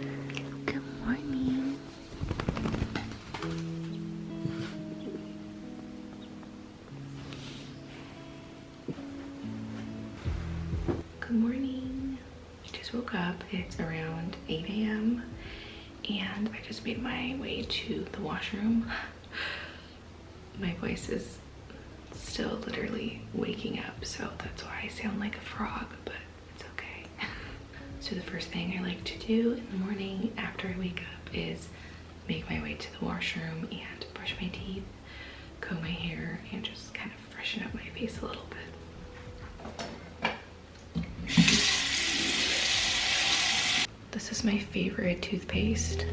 Good morning. Good morning. I just woke up. It's around 8 a.m. and I just made my way to the washroom. My voice is still literally waking up, so that's why I sound like a frog, but it's okay. So the first thing I like to do in the morning after I wake up is make my way to the washroom and brush my teeth, comb my hair, and just kind of freshen up my face a little bit. This is my favorite toothpaste.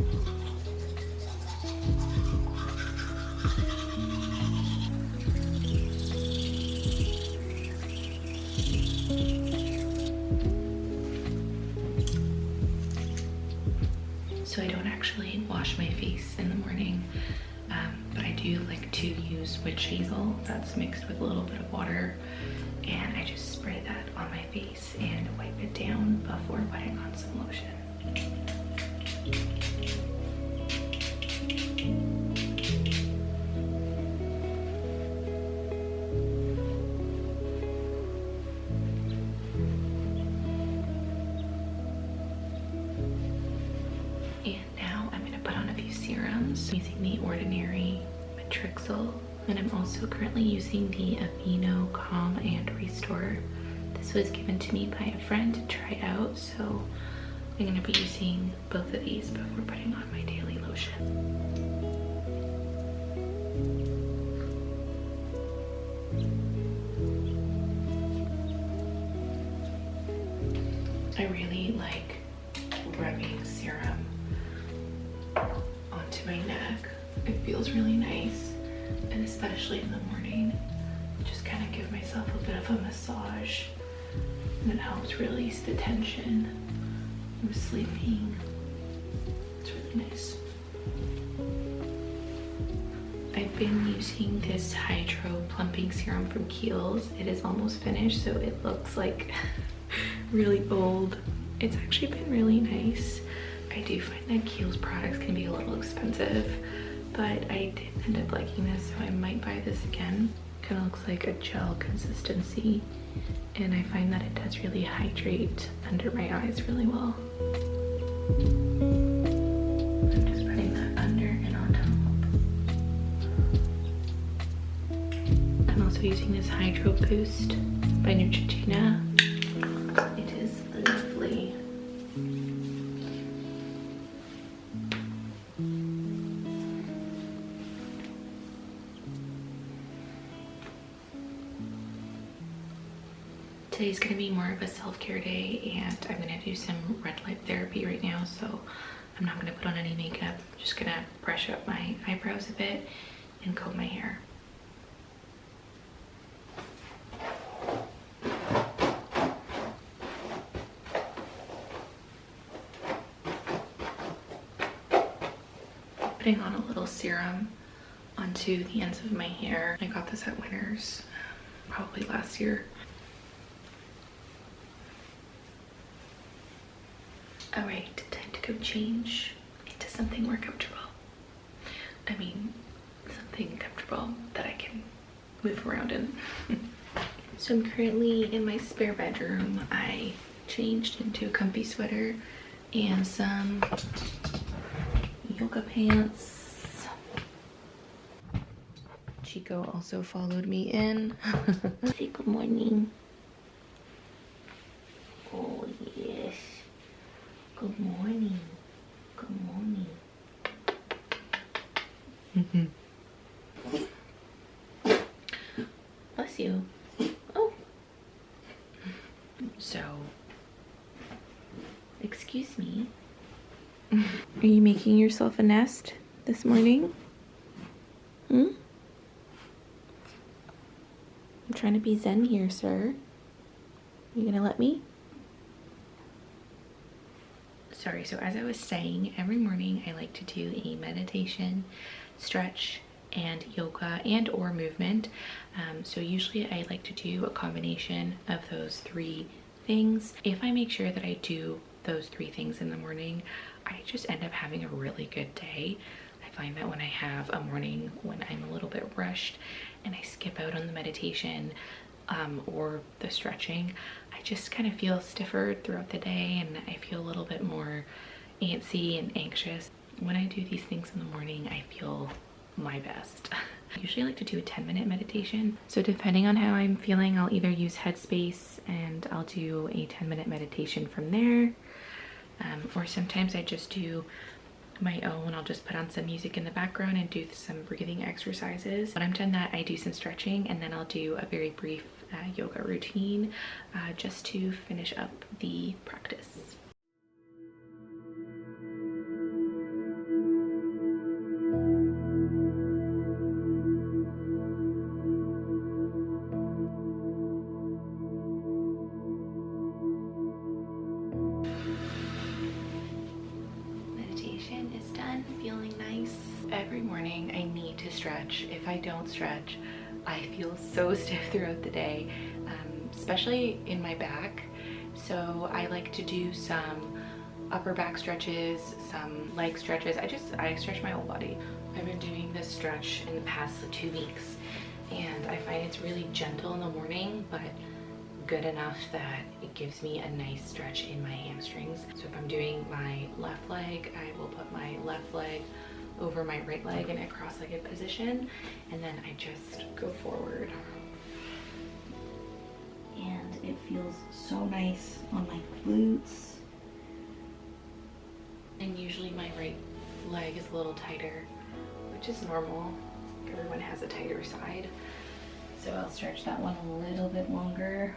So I don't actually wash my face in the morning, but I do like to use witch hazel that's mixed with a little bit of water, and I just spray that on my face and wipe it down before putting on some lotion. And now I'm going to put on a few serums using the Ordinary Matrixyl, and I'm also currently using the Aveeno Calm and Restore. This was given to me by a friend to try out, so I'm going to be using both of these before putting on my daily lotion. I really like rubbing serum onto my neck. It feels really nice, and especially in the morning, just kind of give myself a bit of a massage, and it helps release the tension. I'm sleeping. It's really nice. I've been using this Hydro Plumping Serum from Kiehl's. It is almost finished, so it looks like really old. It's actually been really nice. I do find that Kiehl's products can be a little expensive, but I did end up liking this, so I might buy this again. Kind of looks like a gel consistency, and I find that it does really hydrate under my eyes really well. I'm just putting that under and on top. I'm also using this Hydro Boost by Neutrogena. It is lovely. Today's gonna be more of a self-care day, and I'm gonna do some red light therapy right now, so I'm not gonna put on any makeup. I'm just gonna brush up my eyebrows a bit and comb my hair. Putting on a little serum onto the ends of my hair. I got this at Winners probably last year. All right, time to go change into something more comfortable. I mean, something comfortable that I can move around in. So I'm currently in my spare bedroom. I changed into a comfy sweater and some yoga pants. Chico also followed me in. Say good morning. Oh yes. Good morning. Good morning. Bless you. Oh. So, excuse me. Are you making yourself a nest this morning? I'm trying to be zen here, sir. You gonna let me? Sorry, so as I was saying, every morning I like to do a meditation, stretch, and yoga and or movement. So usually I like to do a combination of those three things. If I make sure that I do those 3 things in the morning, I just end up having a really good day. I find that when I have a morning when I'm a little bit rushed and I skip out on the meditation or the stretching, I just kind of feel stiffer throughout the day and I feel a little bit more antsy and anxious. When I do these things in the morning, I feel my best. I usually like to do a 10-minute meditation. So depending on how I'm feeling, I'll either use Headspace and I'll do a 10-minute meditation from there. Or sometimes I just do my own. I'll just put on some music in the background and do some breathing exercises. When I'm done that, I do some stretching and then I'll do a very brief yoga routine just to finish up the practice. Meditation is done, feeling nice. Every morning I need to stretch. If I don't stretch, I feel so stiff throughout the day, especially in my back. So I like to do some upper back stretches, some leg stretches. I stretch my whole body. I've been doing this stretch in the past 2 weeks and I find it's really gentle in the morning, but good enough that it gives me a nice stretch in my hamstrings. So if I'm doing my left leg, I will put my left leg over my right leg in a cross-legged position, and then I just go forward. And it feels so nice on my glutes. And usually my right leg is a little tighter, which is normal. Everyone has a tighter side. So I'll stretch that one a little bit longer.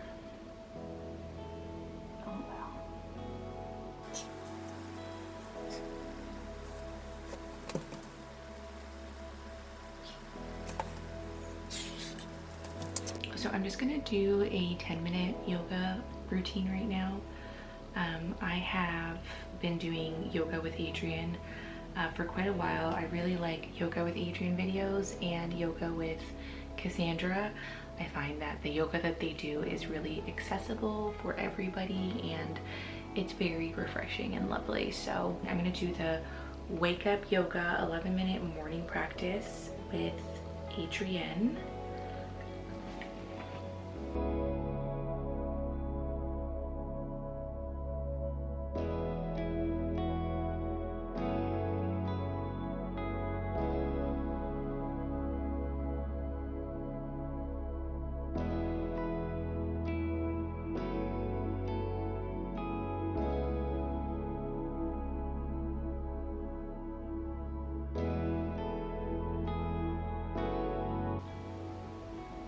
So I'm just gonna do a 10-minute yoga routine right now. I have been doing yoga with Adriene for quite a while. I really like yoga with Adriene videos and yoga with Cassandra. I find that the yoga that they do is really accessible for everybody and it's very refreshing and lovely. So I'm gonna do the wake up yoga 11-minute morning practice with Adriene.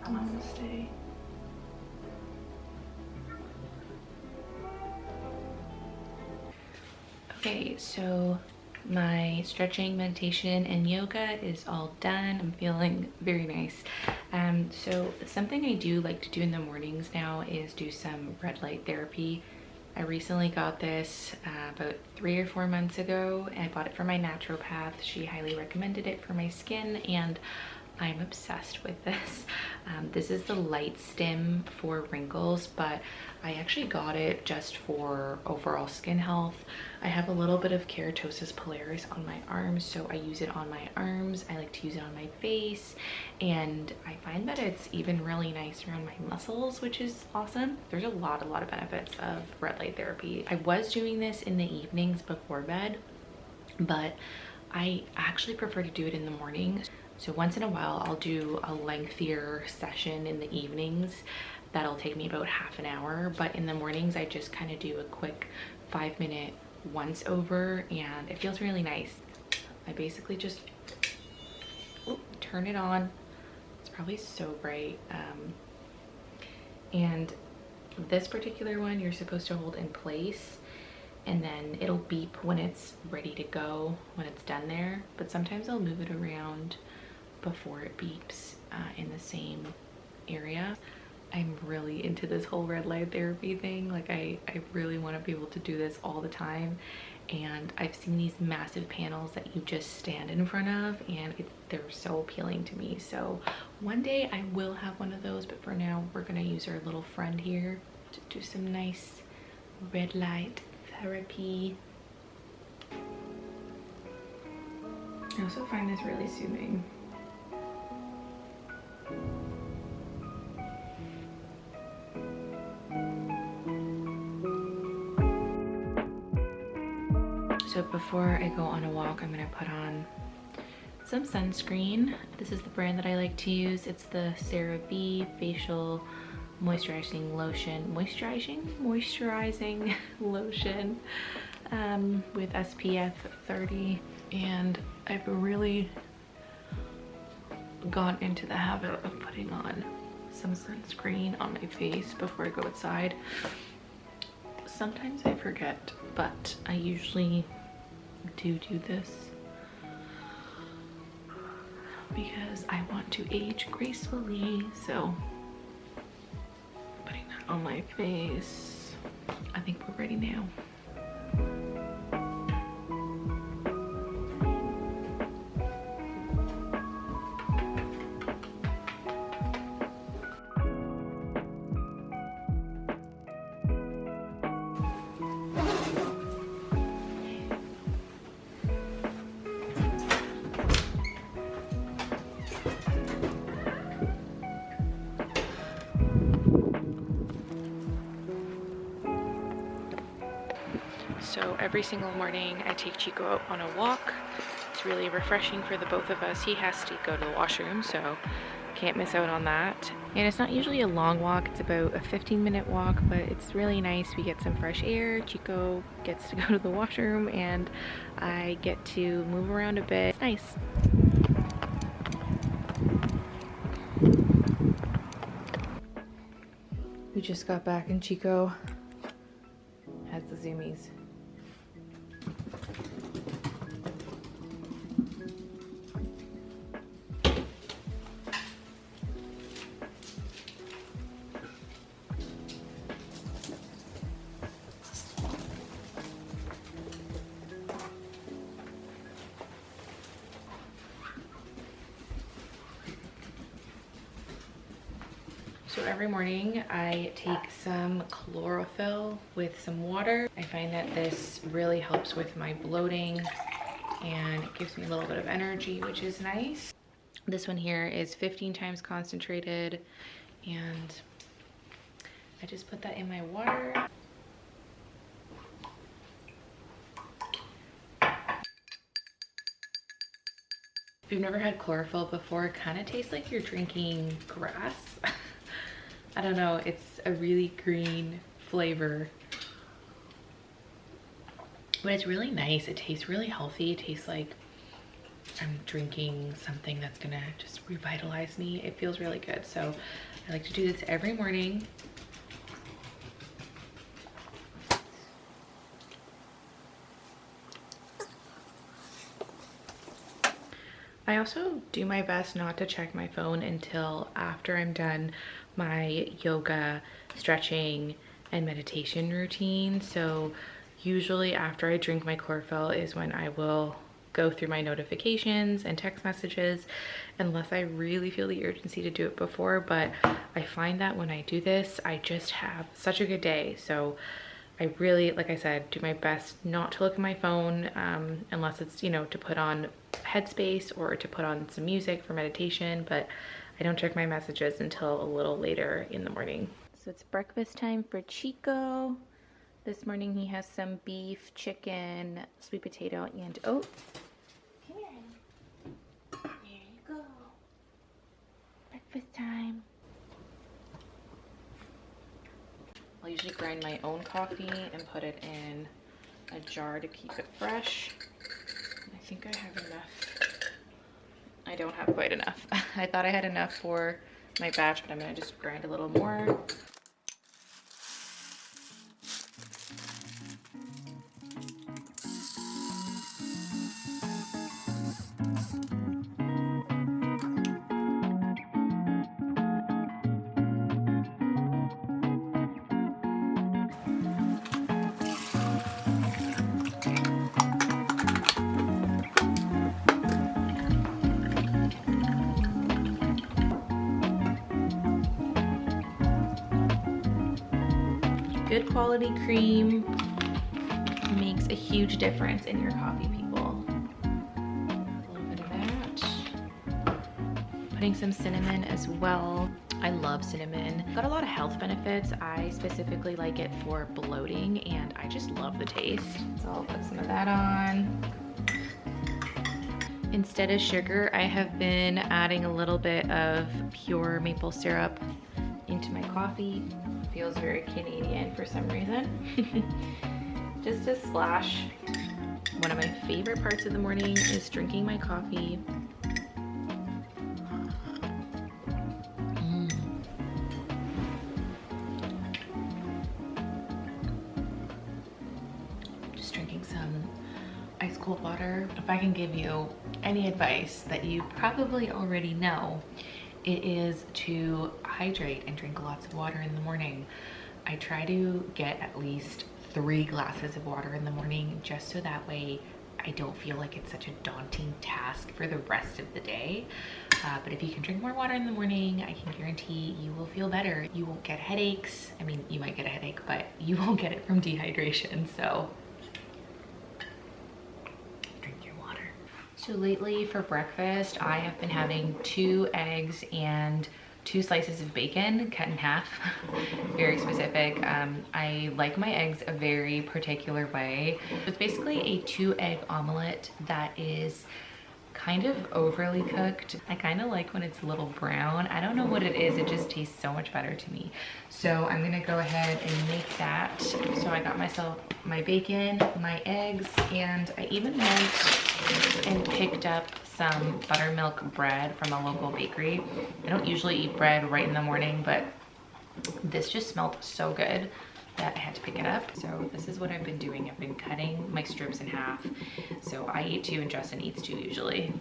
Namaste. Okay, so my stretching, meditation, and yoga is all done. I'm feeling very nice. So something I do like to do in the mornings now is do some red light therapy. I recently got this about 3 or 4 months ago. I bought it from my naturopath. She highly recommended it for my skin and I'm obsessed with this. This is the light stim for wrinkles, but I actually got it just for overall skin health. I have a little bit of keratosis pilaris on my arms, so I use it on my arms. I like to use it on my face, and I find that it's even really nice around my muscles, which is awesome. There's a lot of benefits of red light therapy. I was doing this in the evenings before bed, but I actually prefer to do it in the morning. So once in a while, I'll do a lengthier session in the evenings. That'll take me about half an hour, but in the mornings, I just kind of do a quick 5-minute once over and it feels really nice. I basically just turn it on. It's probably so bright. And this particular one, you're supposed to hold in place and then it'll beep when it's ready to go, when it's done there. But sometimes I'll move it around before it beeps in the same area. I'm really into this whole red light therapy thing. Like I really want to be able to do this all the time. And I've seen these massive panels that you just stand in front of and they're so appealing to me. So one day I will have one of those, but for now we're gonna use our little friend here to do some nice red light therapy. I also find this really soothing. So before I go on a walk, I'm gonna put on some sunscreen. This is the brand that I like to use. It's the CeraVe Facial Moisturizing Lotion. Moisturizing lotion with SPF 30. And I've really gone into the habit of putting on some sunscreen on my face before I go outside. Sometimes I forget, but I usually do this because I want to age gracefully. So putting that on my face. I think we're ready now. So every single morning I take Chico out on a walk. It's really refreshing for the both of us. He has to go to the washroom, so can't miss out on that. And it's not usually a long walk, it's about a 15-minute walk, but it's really nice. We get some fresh air, Chico gets to go to the washroom, and I get to move around a bit. It's nice. We just got back and Chico has the zoomies. So every morning I take some chlorophyll with some water. I find that this really helps with my bloating and it gives me a little bit of energy, which is nice. This one here is 15 times concentrated, and I just put that in my water. If you've never had chlorophyll before, it kind of tastes like you're drinking grass. I don't know, it's a really green flavor, but it's really nice. It tastes really healthy. It tastes like I'm drinking something that's gonna just revitalize me. It feels really good. So I like to do this every morning. I also do my best not to check my phone until after I'm done my yoga, stretching, and meditation routine. So usually after I drink my chlorophyll is when I will go through my notifications and text messages, unless I really feel the urgency to do it before. But I find that when I do this, I just have such a good day. So I really, like I said, do my best not to look at my phone unless it's, you know, to put on headspace or to put on some music for meditation, but I don't check my messages until a little later in the morning. So it's breakfast time for Chico. This morning he has some beef, chicken, sweet potato, and oats. Come here. There you go. Breakfast time. I'll usually grind my own coffee and put it in a jar to keep it fresh. I think I have enough. I don't have quite enough. I thought I had enough for my batch, but I'm gonna just grind a little more. Good quality cream. makes a huge difference in your coffee, people. A little bit of that. Putting some cinnamon as well. I love cinnamon. Got a lot of health benefits. I specifically like it for bloating, and I just love the taste. So I'll put some of that on. Instead of sugar, I have been adding a little bit of pure maple syrup into my coffee. Feels very Canadian for some reason. Just a splash. One of my favorite parts of the morning is drinking my coffee. Ice cold water. If I can give you any advice that you probably already know, it is to hydrate and drink lots of water in the morning. I try to get at least 3 glasses of water in the morning, just so that way I don't feel like it's such a daunting task for the rest of the day. But if you can drink more water in the morning, I can guarantee you will feel better. You won't get headaches. I mean, you might get a headache, but you won't get it from dehydration. So lately for breakfast, I have been having 2 eggs and 2 slices of bacon cut in half. Very specific. I like my eggs a very particular way. It's basically a 2-egg omelet that is kind of overly cooked. I kind of like when it's a little brown. I don't know what it is, it just tastes so much better to me. So I'm gonna go ahead and make that. So I got myself my bacon, my eggs, and I even went and picked up some buttermilk bread from a local bakery. I don't usually eat bread right in the morning, but this just smelled so good that I had to pick it up. So this is what I've been doing. I've been cutting my strips in half. So I eat 2 and Justin eats 2 usually.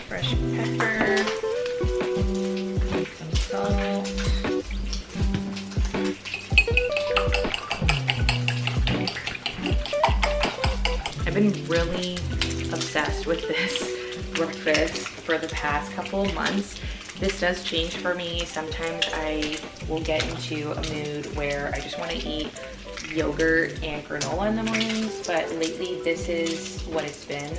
Fresh pepper. Some salt. I've been really obsessed with this breakfast for the past couple of months. This does change for me. Sometimes I will get into a mood where I just want to eat yogurt and granola in the mornings, but lately this is what it's been.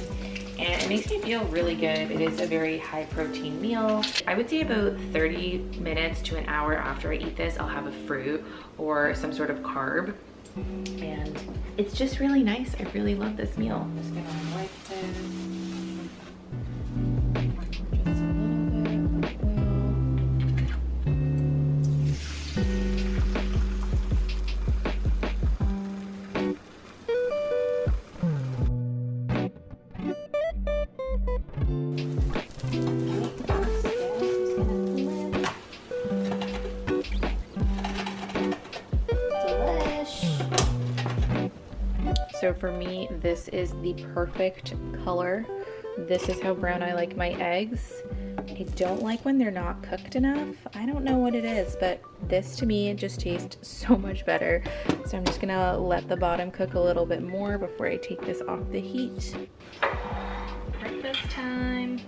And it makes me feel really good. It is a very high protein meal. I would say about 30 minutes to an hour after I eat this, I'll have a fruit or some sort of carb. And it's just really nice. I really love this meal. I'm just gonna wipe this. Just a little bit of oil. So for me, this is the perfect color. This is how brown I like my eggs. I don't like when they're not cooked enough. I don't know what it is, but this to me, it just tastes so much better. So I'm just gonna let the bottom cook a little bit more before I take this off the heat. Breakfast time.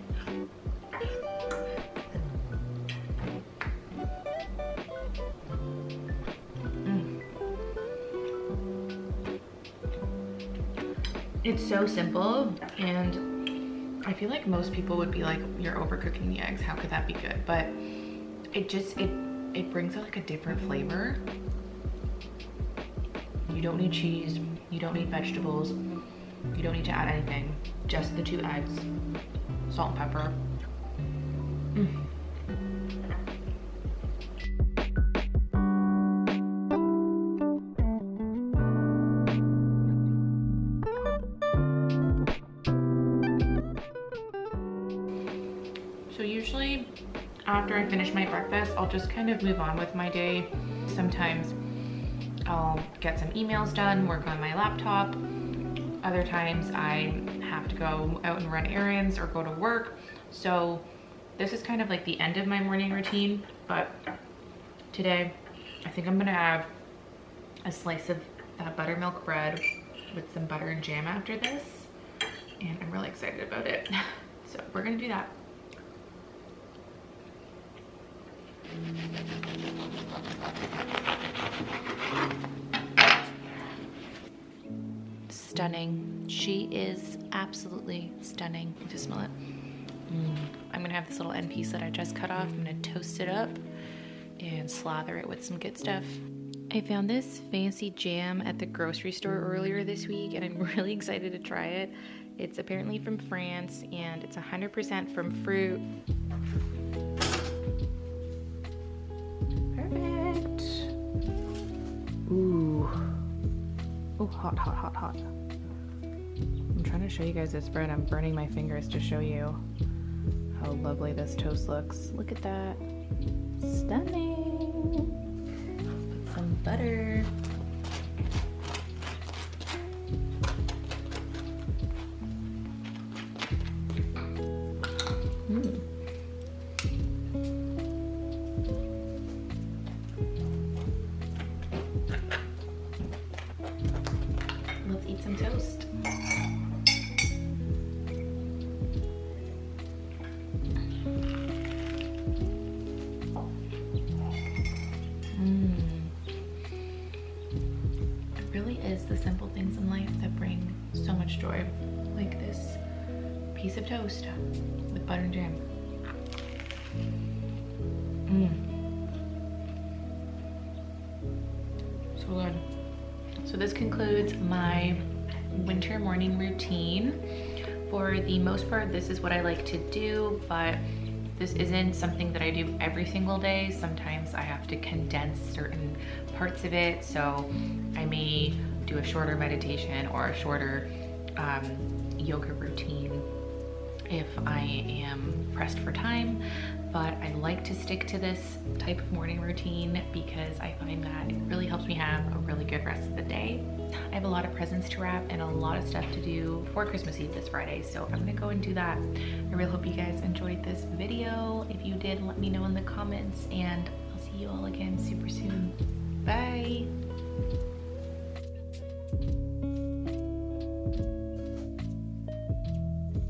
It's so simple, and I feel like most people would be like, you're overcooking the eggs, how could that be good? But it just, it brings out like a different flavor. You don't need cheese, you don't need vegetables, you don't need to add anything, just the 2 eggs, salt and pepper. So usually after I finish my breakfast, I'll just kind of move on with my day. Sometimes I'll get some emails done, work on my laptop. Other times I have to go out and run errands or go to work. So this is kind of like the end of my morning routine, but today I think I'm gonna have a slice of that buttermilk bread with some butter and jam after this, and I'm really excited about it. So we're gonna do that. Stunning. She is absolutely stunning. Just smell it. I'm gonna have this little end piece that I just cut off. I'm gonna toast it up and slather it with some good stuff. I found this fancy jam at the grocery store earlier this week, and I'm really excited to try it. It's apparently from France, and it's 100% from fruit. Perfect. Ooh. Oh, hot, hot, hot, hot. I'm trying to show you guys this bread. I'm burning my fingers to show you how lovely this toast looks. Look at that. Stunning. Let's put some butter. Let's eat some toast. It really is the simple things in life that bring so much joy, like this piece of toast with butter and jam. So good. So this concludes my winter morning routine. For the most part, this is what I like to do, but this isn't something that I do every single day. Sometimes I have to condense certain parts of it, so I may do a shorter meditation or a shorter yoga routine if I am pressed for time. But I like to stick to this type of morning routine because I find that it really helps me have a really good rest of the day. I have a lot of presents to wrap and a lot of stuff to do for Christmas Eve this Friday, so I'm gonna go and do that. I really hope you guys enjoyed this video. If you did, let me know in the comments, and I'll see you all again super soon. Bye.